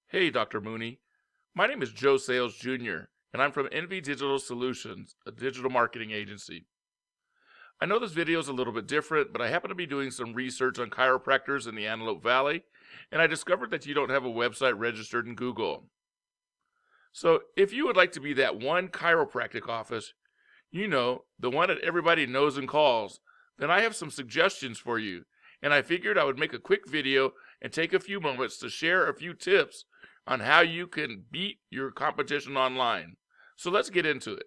Hey, Dr. Mooney. My name is Joe Sales Jr., and I'm from NV Digital Solutions, a digital marketing agency. I know this video is a little bit different, but I happen to be doing some research on chiropractors in the Antelope Valley, and I discovered that you don't have a website registered in Google. So if you would like to be that one chiropractic office, the one that everybody knows and calls, then I have some suggestions for you, and I figured I would make a quick video and take a few moments to share a few tips on how you can beat your competition online. So let's get into it.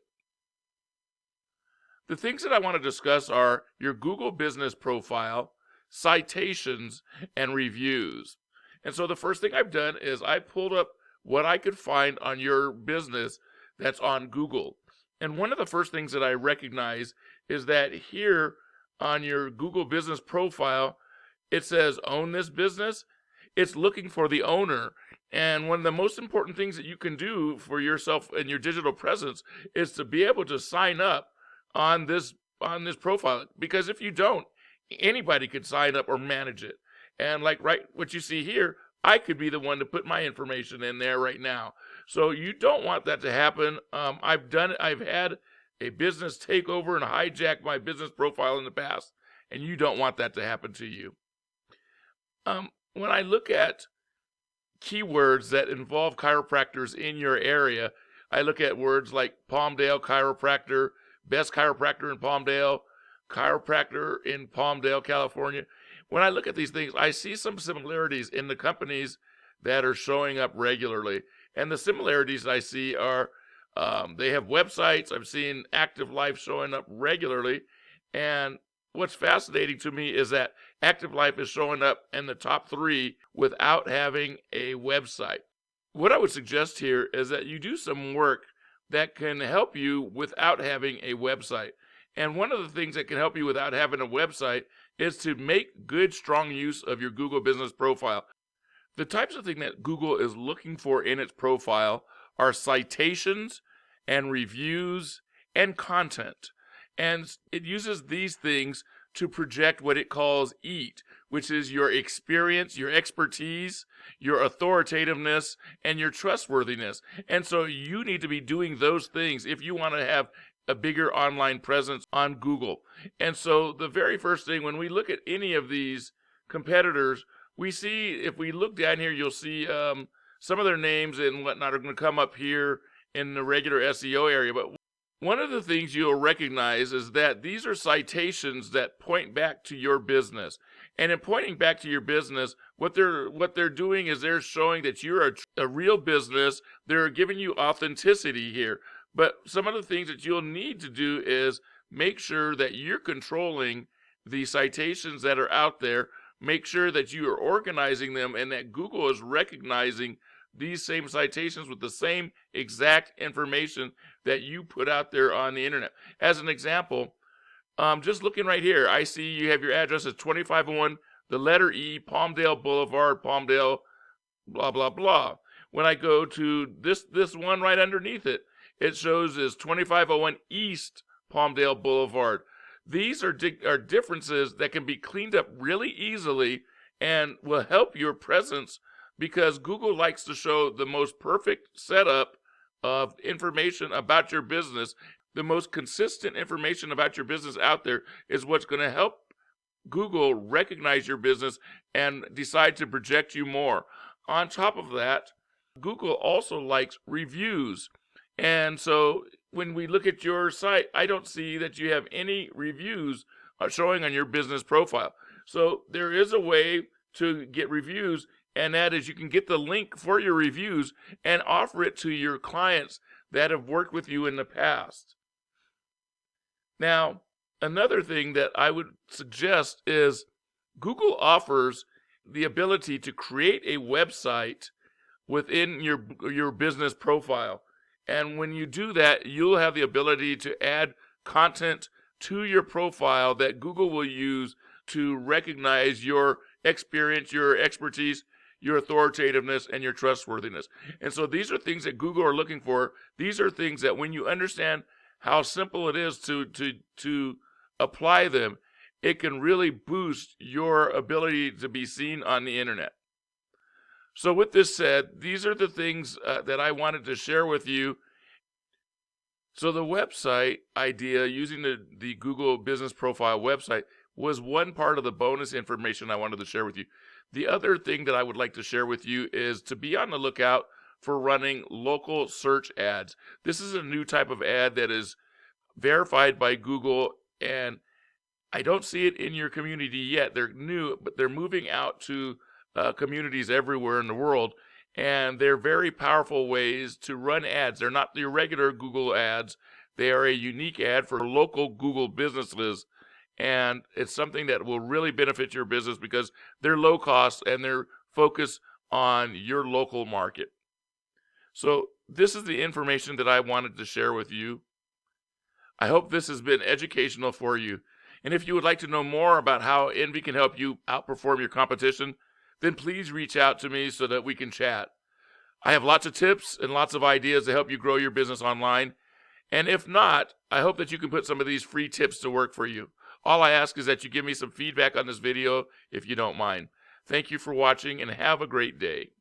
The things that I want to discuss are your Google business profile, citations, and reviews. And so the first thing I've done is I pulled up what I could find on your business that's on Google. And one of the first things that I recognize is that here on your Google business profile, it says own this business. It's looking for the owner. And one of the most important things that you can do for yourself and your digital presence is to be able to sign up on this profile. Because if you don't, anybody could sign up or manage it. And like what you see here, I could be the one to put my information in there right now. So you don't want that to happen. I've had a business take over and hijack my business profile in the past, and you don't want that to happen to you. When I look at keywords that involve chiropractors in your area, I look at words like Palmdale chiropractor, best chiropractor in Palmdale, chiropractor in Palmdale, California. When I look at these things, I see some similarities in the companies that are showing up regularly. And the similarities I see are they have websites. I've seen Active Life showing up regularly. And what's fascinating to me is that Active Life is showing up in the top 3 without having a website. What I would suggest here is that you do some work that can help you without having a website. And one of the things that can help you without having a website is to make good, strong use of your Google business profile. The types of things that Google is looking for in its profile are citations and reviews and content. And it uses these things to project what it calls EAT, which is your experience, your expertise, your authoritativeness, and your trustworthiness. And so you need to be doing those things if you want to have a bigger online presence on Google. And so the very first thing, when we look at any of these competitors, we see, if we look down here, you'll see some of their names and whatnot are going to come up here in the regular SEO area. But one of the things you'll recognize is that these are citations that point back to your business. And in pointing back to your business, what they're doing is they're showing that you're a real business. They're giving you authenticity here. But some of the things that you'll need to do is make sure that you're controlling the citations that are out there. Make sure that you are organizing them and that Google is recognizing these same citations with the same exact information that you put out there on the internet. As an example, just looking right here, I see you have your address as 2501, the letter E, Palmdale Boulevard, Palmdale, blah, blah, blah. When I go to this one right underneath it, it shows as 2501 East Palmdale Boulevard. These are differences that can be cleaned up really easily and will help your presence, because Google likes to show the most perfect setup of information about your business. The most consistent information about your business out there is what's going to help Google recognize your business and decide to project you more. On top of that, Google also likes reviews. And so when we look at your site, I don't see that you have any reviews showing on your business profile. So there is a way to get reviews, and that is you can get the link for your reviews and offer it to your clients that have worked with you in the past. Now, another thing that I would suggest is Google offers the ability to create a website within your business profile. And when you do that, you'll have the ability to add content to your profile that Google will use to recognize your experience, your expertise, your authoritativeness, and your trustworthiness. And so these are things that Google are looking for. These are things that when you understand how simple it is to apply them, it can really boost your ability to be seen on the internet. So with this said, these are the things that I wanted to share with you. So the website idea, using the Google Business Profile website, was one part of the bonus information I wanted to share with you. The other thing that I would like to share with you is to be on the lookout for running local search ads. This is a new type of ad that is verified by Google, and I don't see it in your community yet. They're new, but they're moving out to communities everywhere in the world, and they're very powerful ways to run ads. They're not your regular Google ads. They are a unique ad for local Google businesses, and it's something that will really benefit your business because they're low cost and they're focused on your local market. So this is the information that I wanted to share with you. I hope this has been educational for you. And if you would like to know more about how Envy can help you outperform your competition, then please reach out to me so that we can chat. I have lots of tips and lots of ideas to help you grow your business online. And if not, I hope that you can put some of these free tips to work for you. All I ask is that you give me some feedback on this video if you don't mind. Thank you for watching and have a great day.